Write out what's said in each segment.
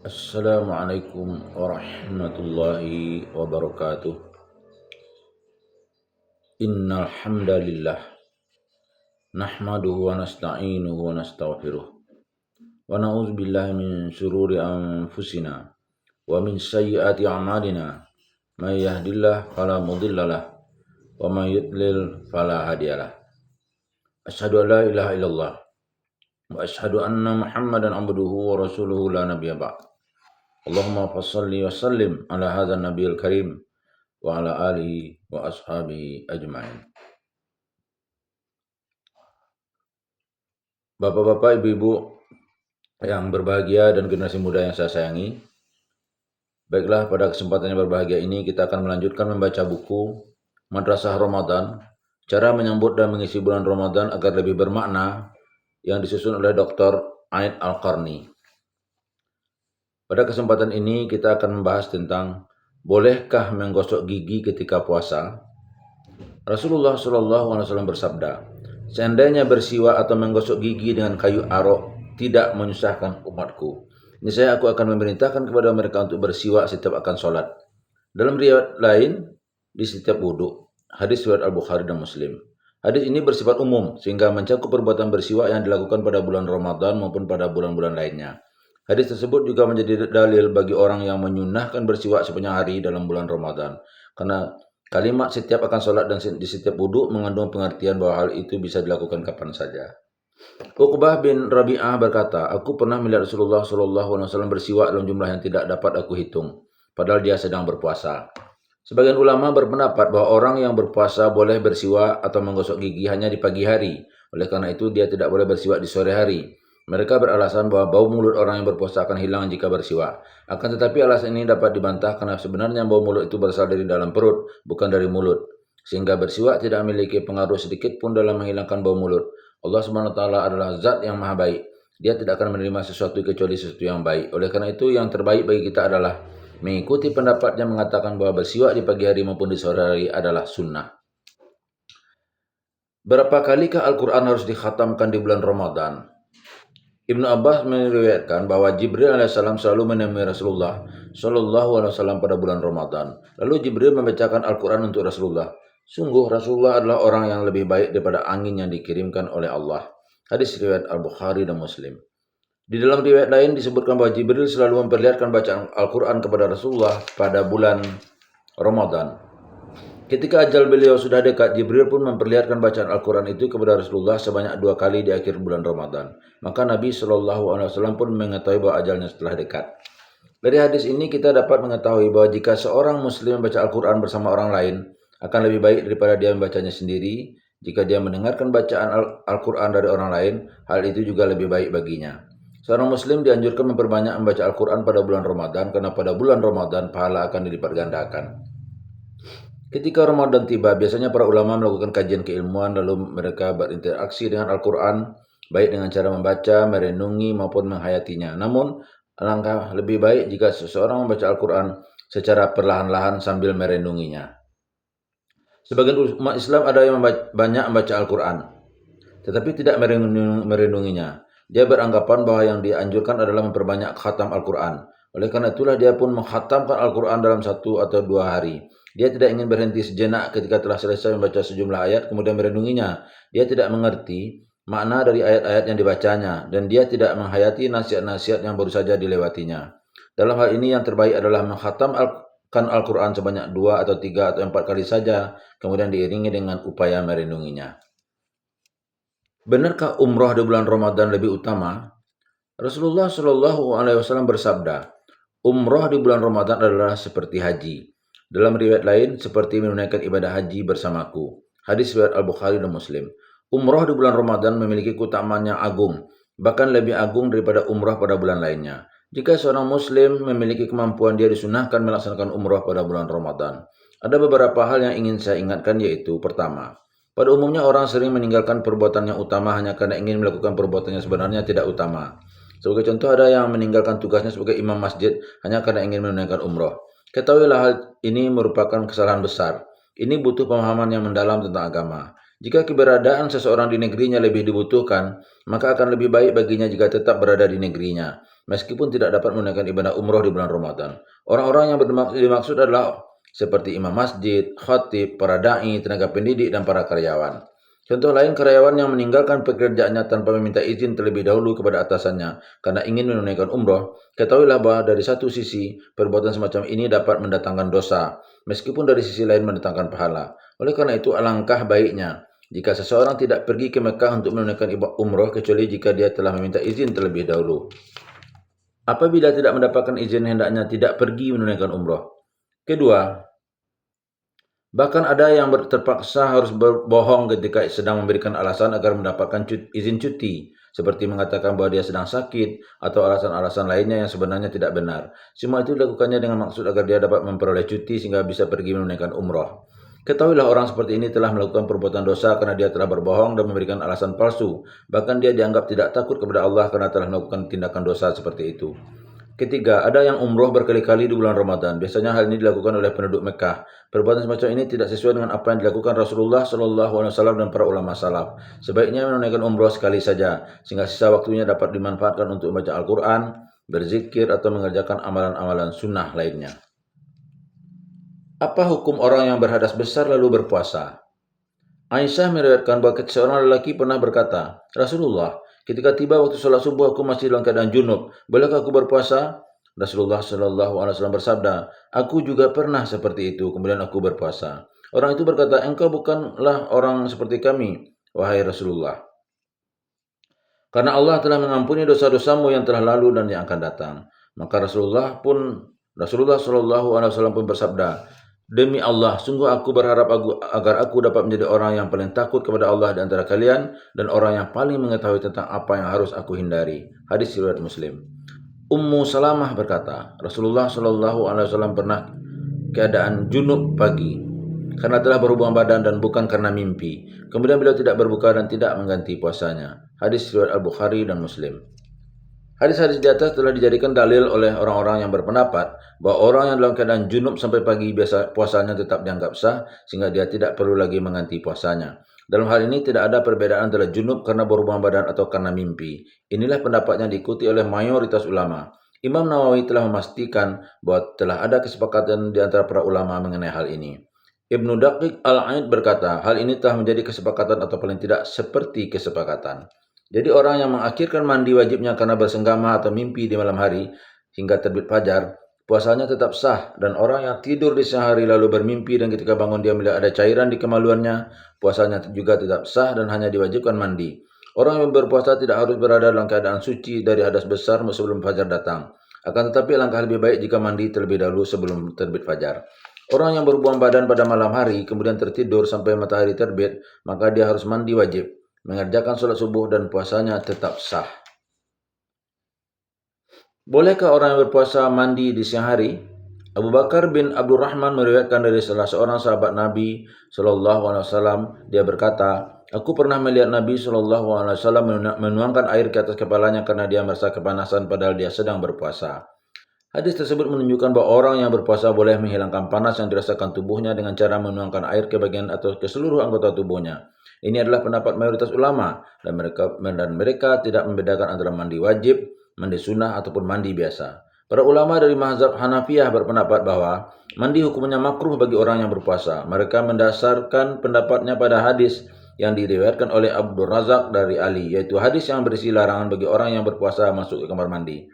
Assalamualaikum warahmatullahi wabarakatuh. Innal hamdalillah nahmaduhu wa nasta'inuhu wa nastaghfiruh wa na'udzu billahi min syururi anfusina wa min sayyiati a'malina. May yahdihillahu fala mudhillalah wa may yudlil fala hadiyalah. Asyhadu an la ilaha illallah wa asyhadu anna Muhammadan abduhu wa rasuluhu la nabiyya ba'd. Allahumma fassalli wa sallim ala hadzal nabiyil karim wa ala alihi wa ashabihi ajma'in. Bapak-bapak, ibu-ibu yang berbahagia dan generasi muda yang saya sayangi, baiklah, pada kesempatan yang berbahagia ini kita akan melanjutkan membaca buku Madrasah Ramadan, cara menyambut dan mengisi bulan Ramadan agar lebih bermakna, yang disusun oleh Dr. Aid Al-Qarni. Pada kesempatan ini kita akan membahas tentang bolehkah menggosok gigi ketika puasa. Rasulullah SAW bersabda, seandainya bersiwak atau menggosok gigi dengan kayu arok tidak menyusahkan umatku, niscaya aku akan memerintahkan kepada mereka untuk bersiwak setiap akan sholat. Dalam riwayat lain, di setiap wudhu. Hadis riwayat Al-Bukhari dan Muslim. Hadis ini bersifat umum sehingga mencakup perbuatan bersiwak yang dilakukan pada bulan Ramadan maupun pada bulan-bulan lainnya. Hadis tersebut juga menjadi dalil bagi orang yang menyunahkan bersiwak sepanjang hari dalam bulan Ramadan, karena kalimat setiap akan sholat dan di setiap wudhu mengandung pengertian bahwa hal itu bisa dilakukan kapan saja. Uqbah bin Rabi'ah berkata, aku pernah melihat Rasulullah SAW bersiwak dalam jumlah yang tidak dapat aku hitung, padahal dia sedang berpuasa. Sebagian ulama berpendapat bahwa orang yang berpuasa boleh bersiwak atau menggosok gigi hanya di pagi hari. Oleh karena itu, dia tidak boleh bersiwak di sore hari. Mereka beralasan bahwa bau mulut orang yang berpuasa akan hilang jika bersiwak. Akan tetapi alasan ini dapat dibantah karena sebenarnya bau mulut itu berasal dari dalam perut, bukan dari mulut. Sehingga bersiwak tidak memiliki pengaruh sedikit pun dalam menghilangkan bau mulut. Allah SWT adalah zat yang maha baik. Dia tidak akan menerima sesuatu kecuali sesuatu yang baik. Oleh karena itu, yang terbaik bagi kita adalah mengikuti pendapat yang mengatakan bahwa bersiwak di pagi hari maupun di sore hari adalah sunnah. Berapa kalikah Al-Quran harus dikhatamkan di bulan Ramadan? Ibnu Abbas meriwayatkan bahwa Jibril alaihissalam selalu menemui Rasulullah SAW pada bulan Ramadan. Lalu Jibril membacakan Al-Quran untuk Rasulullah. Sungguh Rasulullah adalah orang yang lebih baik daripada angin yang dikirimkan oleh Allah. Hadis riwayat Al-Bukhari dan Muslim. Di dalam riwayat lain disebutkan bahwa Jibril selalu memperlihatkan bacaan Al-Quran kepada Rasulullah pada bulan Ramadan. Ketika ajal beliau sudah dekat, Jibril pun memperlihatkan bacaan Al-Quran itu kepada Rasulullah sebanyak 2 kali di akhir bulan Ramadan. Maka Nabi SAW pun mengetahui bahwa ajalnya setelah dekat. Dari hadis ini kita dapat mengetahui bahwa jika seorang muslim membaca Al-Quran bersama orang lain, akan lebih baik daripada dia membacanya sendiri. Jika dia mendengarkan bacaan Al-Quran dari orang lain, hal itu juga lebih baik baginya. Seorang muslim dianjurkan memperbanyak membaca Al-Quran pada bulan Ramadan, karena pada bulan Ramadan pahala akan dilipat gandakan. Ketika Ramadan tiba, biasanya para ulama melakukan kajian keilmuan, lalu mereka berinteraksi dengan Al-Quran, baik dengan cara membaca, merenungi, maupun menghayatinya. Namun, alangkah lebih baik jika seseorang membaca Al-Quran secara perlahan-lahan sambil merenunginya. Sebagian umat Islam ada yang banyak membaca Al-Quran, tetapi tidak merenunginya. Dia beranggapan bahwa yang dianjurkan adalah memperbanyak khatam Al-Quran. Oleh karena itulah dia pun menghatamkan Al-Quran dalam 1 atau 2 hari. Dia tidak ingin berhenti sejenak ketika telah selesai membaca sejumlah ayat kemudian merenunginya. Dia tidak mengerti makna dari ayat-ayat yang dibacanya, dan dia tidak menghayati nasihat-nasihat yang baru saja dilewatinya. Dalam hal ini yang terbaik adalah menghatamkan Al-Quran sebanyak 2 atau 3 atau 4 kali saja, kemudian diiringi dengan upaya merenunginya. Benarkah umrah di bulan Ramadan lebih utama? Rasulullah SAW bersabda, umrah di bulan Ramadan adalah seperti haji. Dalam riwayat lain, seperti menunaikan ibadah haji bersamaku. Hadis riwayat Al-Bukhari dan Muslim. Umrah di bulan Ramadan memiliki keutamaan yang agung, bahkan lebih agung daripada umrah pada bulan lainnya. Jika seorang muslim memiliki kemampuan, dia disunahkan melaksanakan umrah pada bulan Ramadan. Ada beberapa hal yang ingin saya ingatkan, yaitu pertama, pada umumnya orang sering meninggalkan perbuatan yang utama hanya karena ingin melakukan perbuatan yang sebenarnya tidak utama. Sebagai contoh, ada yang meninggalkan tugasnya sebagai imam masjid hanya karena ingin menunaikan umrah. Ketahuilah hal ini merupakan kesalahan besar. Ini butuh pemahaman yang mendalam tentang agama. Jika keberadaan seseorang di negerinya lebih dibutuhkan, maka akan lebih baik baginya jika tetap berada di negerinya. meskipun tidak dapat menunaikan ibadah umroh di bulan Ramadan. Orang-orang yang dimaksud adalah seperti imam masjid, khatib, para dai, tenaga pendidik, dan para karyawan. Contoh lain, karyawan yang meninggalkan pekerjaannya tanpa meminta izin terlebih dahulu kepada atasannya karena ingin menunaikan umroh, ketahuilah bahwa dari satu sisi, perbuatan semacam ini dapat mendatangkan dosa, meskipun dari sisi lain mendatangkan pahala. Oleh karena itu, alangkah baiknya jika seseorang tidak pergi ke Mekah untuk menunaikan ibadah umroh kecuali jika dia telah meminta izin terlebih dahulu. Apabila tidak mendapatkan izin, hendaknya tidak pergi menunaikan umroh. Kedua, bahkan ada yang terpaksa harus berbohong ketika sedang memberikan alasan agar mendapatkan izin cuti, seperti mengatakan bahwa dia sedang sakit atau alasan-alasan lainnya yang sebenarnya tidak benar. Semua itu dilakukannya dengan maksud agar dia dapat memperoleh cuti sehingga bisa pergi menunaikan umroh. Ketahuilah orang seperti ini telah melakukan perbuatan dosa karena dia telah berbohong dan memberikan alasan palsu. Bahkan dia dianggap tidak takut kepada Allah karena telah melakukan tindakan dosa seperti itu. Ketiga, ada yang umroh berkali-kali di bulan Ramadan. Biasanya hal ini dilakukan oleh penduduk Mekah. Perbuatan semacam ini tidak sesuai dengan apa yang dilakukan Rasulullah SAW dan para ulama salaf. Sebaiknya menunaikan umroh sekali saja, sehingga sisa waktunya dapat dimanfaatkan untuk membaca Al-Quran, berzikir, atau mengerjakan amalan-amalan sunnah lainnya. Apa hukum orang yang berhadas besar lalu berpuasa? Aisyah meriwayatkan bahwa seorang lelaki pernah berkata, Rasulullah, ketika tiba waktu sholat subuh aku masih dalam keadaan junub. Bolehkah aku berpuasa? Rasulullah SAW bersabda, aku juga pernah seperti itu, kemudian aku berpuasa. Orang itu berkata, engkau bukanlah orang seperti kami, wahai Rasulullah. Karena Allah telah mengampuni dosa-dosamu yang telah lalu dan yang akan datang. Maka Rasulullah SAW pun bersabda, demi Allah, sungguh aku berharap agar aku dapat menjadi orang yang paling takut kepada Allah di antara kalian dan orang yang paling mengetahui tentang apa yang harus aku hindari. Hadis riwayat Muslim. Ummu Salamah berkata, Rasulullah SAW pernah keadaan junub pagi karena telah berhubungan badan dan bukan karena mimpi. Kemudian beliau tidak berbuka dan tidak mengganti puasanya. Hadis riwayat Al-Bukhari dan Muslim. Hadis-hadis di atas telah dijadikan dalil oleh orang-orang yang berpendapat bahwa orang yang dalam keadaan junub sampai pagi biasa puasanya tetap dianggap sah sehingga dia tidak perlu lagi mengganti puasanya. Dalam hal ini tidak ada perbedaan antara junub karena berhubungan badan atau karena mimpi. Inilah pendapat yang diikuti oleh mayoritas ulama. Imam Nawawi telah memastikan bahwa telah ada kesepakatan di antara para ulama mengenai hal ini. Ibnu Daqiq Al-Aid berkata, hal ini telah menjadi kesepakatan atau paling tidak seperti kesepakatan. Jadi orang yang mengakhirkan mandi wajibnya karena bersenggama atau mimpi di malam hari hingga terbit fajar, puasanya tetap sah. Dan orang yang tidur di siang hari lalu bermimpi dan ketika bangun dia melihat ada cairan di kemaluannya, puasanya juga tetap sah dan hanya diwajibkan mandi. Orang yang berpuasa tidak harus berada dalam keadaan suci dari hadas besar sebelum fajar datang. Akan tetapi alangkah lebih baik jika mandi terlebih dahulu sebelum terbit fajar. Orang yang berhubungan badan pada malam hari kemudian tertidur sampai matahari terbit, maka dia harus mandi wajib, mengerjakan sholat subuh dan puasanya tetap sah. Bolehkah orang yang berpuasa mandi di siang hari? Abu Bakar bin Abdurrahman meriwayatkan dari salah seorang sahabat Nabi SAW. Dia berkata, aku pernah melihat Nabi SAW menuangkan air ke atas kepalanya karena dia merasa kepanasan padahal dia sedang berpuasa. Hadis tersebut menunjukkan bahwa orang yang berpuasa boleh menghilangkan panas yang dirasakan tubuhnya dengan cara menuangkan air ke bagian atau ke seluruh anggota tubuhnya. Ini adalah pendapat mayoritas ulama dan mereka tidak membedakan antara mandi wajib, mandi sunnah ataupun mandi biasa. Para ulama dari mazhab Hanafiyah berpendapat bahwa mandi hukumnya makruh bagi orang yang berpuasa. Mereka mendasarkan pendapatnya pada hadis yang diriwayatkan oleh Abdul Razak dari Ali, yaitu hadis yang berisi larangan bagi orang yang berpuasa masuk ke kamar mandi.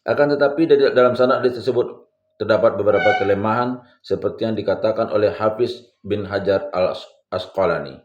Akan tetapi dalam sanad hadis tersebut terdapat beberapa kelemahan seperti yang dikatakan oleh Hafiz bin Hajar al-Asqalani.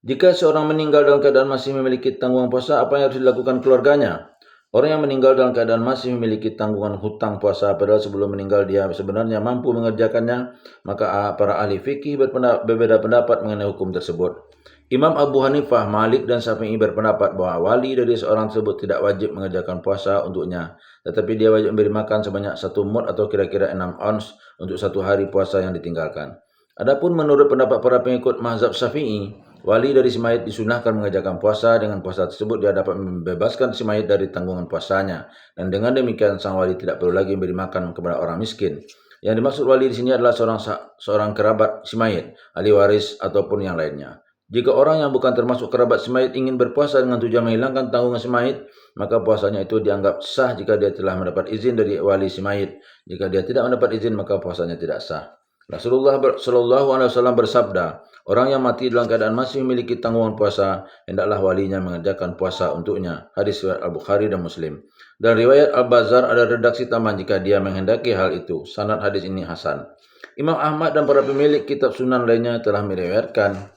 Jika seorang meninggal dalam keadaan masih memiliki tanggungan puasa, apa yang harus dilakukan keluarganya? Orang yang meninggal dalam keadaan masih memiliki tanggungan hutang puasa padahal sebelum meninggal dia sebenarnya mampu mengerjakannya, maka para ahli fikih berbeda pendapat mengenai hukum tersebut. Imam Abu Hanifah, Malik, dan Syafi'i berpendapat bahwa wali dari seorang tersebut tidak wajib mengerjakan puasa untuknya, tetapi dia wajib memberi makan sebanyak 1 mud atau kira-kira 6 ons untuk 1 hari puasa yang ditinggalkan. Adapun menurut pendapat para pengikut mazhab Syafi'i, wali dari si mayit disunahkan mengerjakan puasa. Dengan puasa tersebut dia dapat membebaskan si mayit dari tanggungan puasanya, dan dengan demikian sang wali tidak perlu lagi memberi makan kepada orang miskin. Yang dimaksud wali di sini adalah seorang kerabat si mayit, ahli waris ataupun yang lainnya. Jika orang yang bukan termasuk kerabat si mayit ingin berpuasa dengan tujuan menghilangkan tanggungan si mayit, maka puasanya itu dianggap sah jika dia telah mendapat izin dari wali si mayit. Jika dia tidak mendapat izin, maka puasanya tidak sah. Rasulullah Shallallahu Alaihi Wasallam bersabda, orang yang mati dalam keadaan masih memiliki tanggungan puasa, hendaklah walinya mengerjakan puasa untuknya. Hadis riwayat Al-Bukhari dan Muslim. Dan riwayat Al-Bazar ada redaksi tambahan jika dia menghendaki hal itu. Sanad hadis ini hasan. Imam Ahmad dan para pemilik kitab sunan lainnya telah meriwayatkan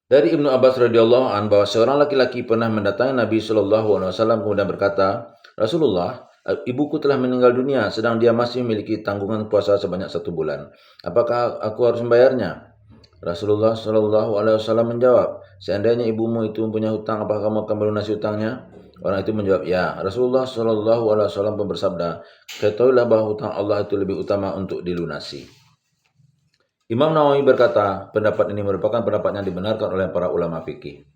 dari Ibnu Abbas radhiyallahu an bahwa seorang laki-laki pernah mendatangi Nabi Shallallahu Alaihi Wasallam kemudian berkata, Rasulullah, ibuku telah meninggal dunia sedang dia masih memiliki tanggungan puasa sebanyak 1 bulan. Apakah aku harus membayarnya? Rasulullah Shallallahu Alaihi Wasallam menjawab, seandainya ibumu itu mempunyai hutang, apakah kamu akan melunasi hutangnya? Orang itu menjawab, ya. Rasulullah Shallallahu Alaihi Wasallam pun bersabda, ketahuilah bahwa hutang Allah itu lebih utama untuk dilunasi. Imam Nawawi berkata, pendapat ini merupakan pendapat yang dibenarkan oleh para ulama fikih.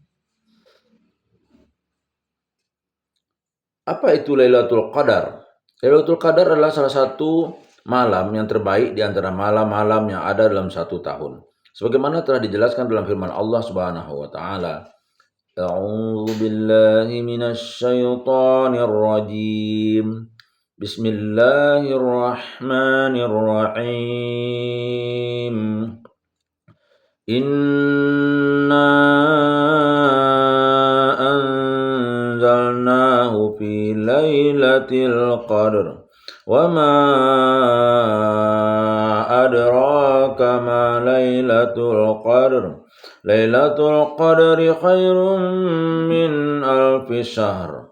Apa itu Lailatul Qadar? Lailatul Qadar adalah salah satu malam yang terbaik di antara malam-malam yang ada dalam 1 tahun. Sebagaimana telah dijelaskan dalam firman Allah Subhanahu wa taala, A'udzu billahi minasy syaithanir rajim. Bismillahirrahmanirrahim. Inna anzalnahu fi lailatul qadr wa ma adraka ma lailatul qadr. Lailatul qadri khairum min alfi syahr.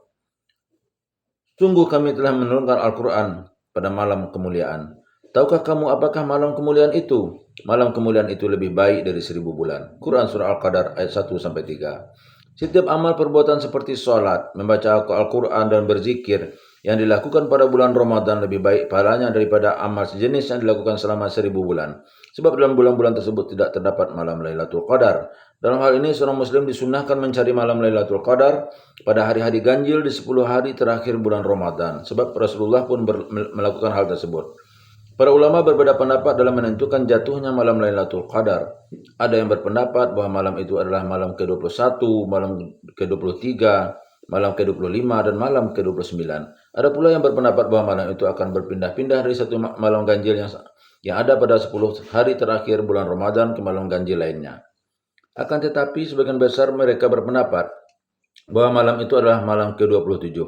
Sungguh kami telah menurunkan Al-Quran pada malam kemuliaan. Tahukah kamu apakah malam kemuliaan itu? Malam kemuliaan itu lebih baik dari 1000 bulan. Quran Surah Al-Qadar ayat 1-3. Setiap amal perbuatan seperti sholat, membaca Al-Quran dan berzikir yang dilakukan pada bulan Ramadan lebih baik pahalanya daripada amal sejenis yang dilakukan selama 1000 bulan. Sebab dalam bulan-bulan tersebut tidak terdapat malam Lailatul Qadar. Dalam hal ini seorang muslim disunahkan mencari malam Lailatul Qadar pada hari-hari ganjil di 10 hari terakhir bulan Ramadan. Sebab Rasulullah pun melakukan hal tersebut. Para ulama berbeda pendapat dalam menentukan jatuhnya malam Lailatul Qadar. Ada yang berpendapat bahwa malam itu adalah malam ke-21, malam ke-23, malam ke-25, dan malam ke-29. Ada pula yang berpendapat bahwa malam itu akan berpindah-pindah dari satu malam ganjil yang ada pada 10 hari terakhir bulan Ramadan ke malam ganjil lainnya. Akan tetapi sebagian besar mereka berpendapat bahwa malam itu adalah malam ke-27.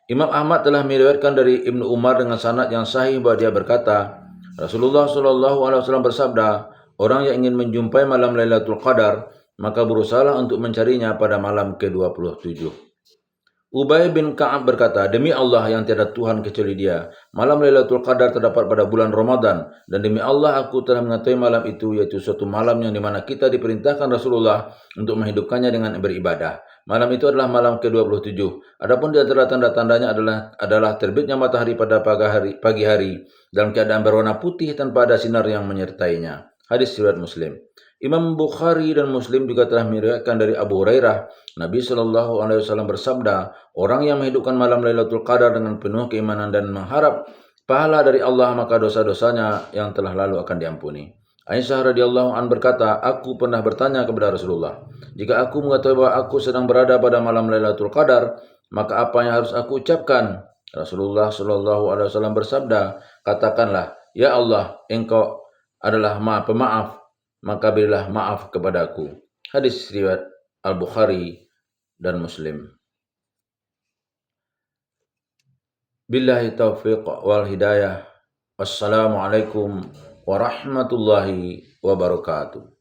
Imam Ahmad telah meriwayatkan dari Ibnu Umar dengan sanad yang sahih bahwa dia berkata, Rasulullah Shallallahu Alaihi Wasallam bersabda, orang yang ingin menjumpai malam Lailatul Qadar, maka berusahalah untuk mencarinya pada malam ke-27. Ubay bin Ka'ab berkata, demi Allah yang tiada Tuhan kecuali dia, malam Lailatul Qadar terdapat pada bulan Ramadan, dan demi Allah aku telah mengetahui malam itu, yaitu suatu malam yang dimana kita diperintahkan Rasulullah untuk menghidupkannya dengan beribadah. Malam itu adalah malam ke-27. Adapun di antara tanda-tandanya adalah terbitnya matahari pada pagi hari dalam keadaan berwarna putih tanpa ada sinar yang menyertainya. Hadis riwayat Muslim. Imam Bukhari dan Muslim juga telah meriwayatkan dari Abu Hurairah, Nabi Shallallahu Alaihi Wasallam bersabda, orang yang menghidupkan malam Lailatul Qadar dengan penuh keimanan dan mengharap pahala dari Allah, maka dosa-dosanya yang telah lalu akan diampuni. Aisyah radhiyallahu an berkata, aku pernah bertanya kepada Rasulullah, jika aku mengetahui bahwa aku sedang berada pada malam Lailatul Qadar, maka apa yang harus aku ucapkan? Rasulullah Shallallahu Alaihi Wasallam bersabda, katakanlah, ya Allah, Engkau adalah Maha Pemaaf, maka berilah maaf kepadaku. Hadis riwayat Al-Bukhari dan Muslim. Billahi taufiq wal hidayah. Wassalamualaikum warahmatullahi wabarakatuh.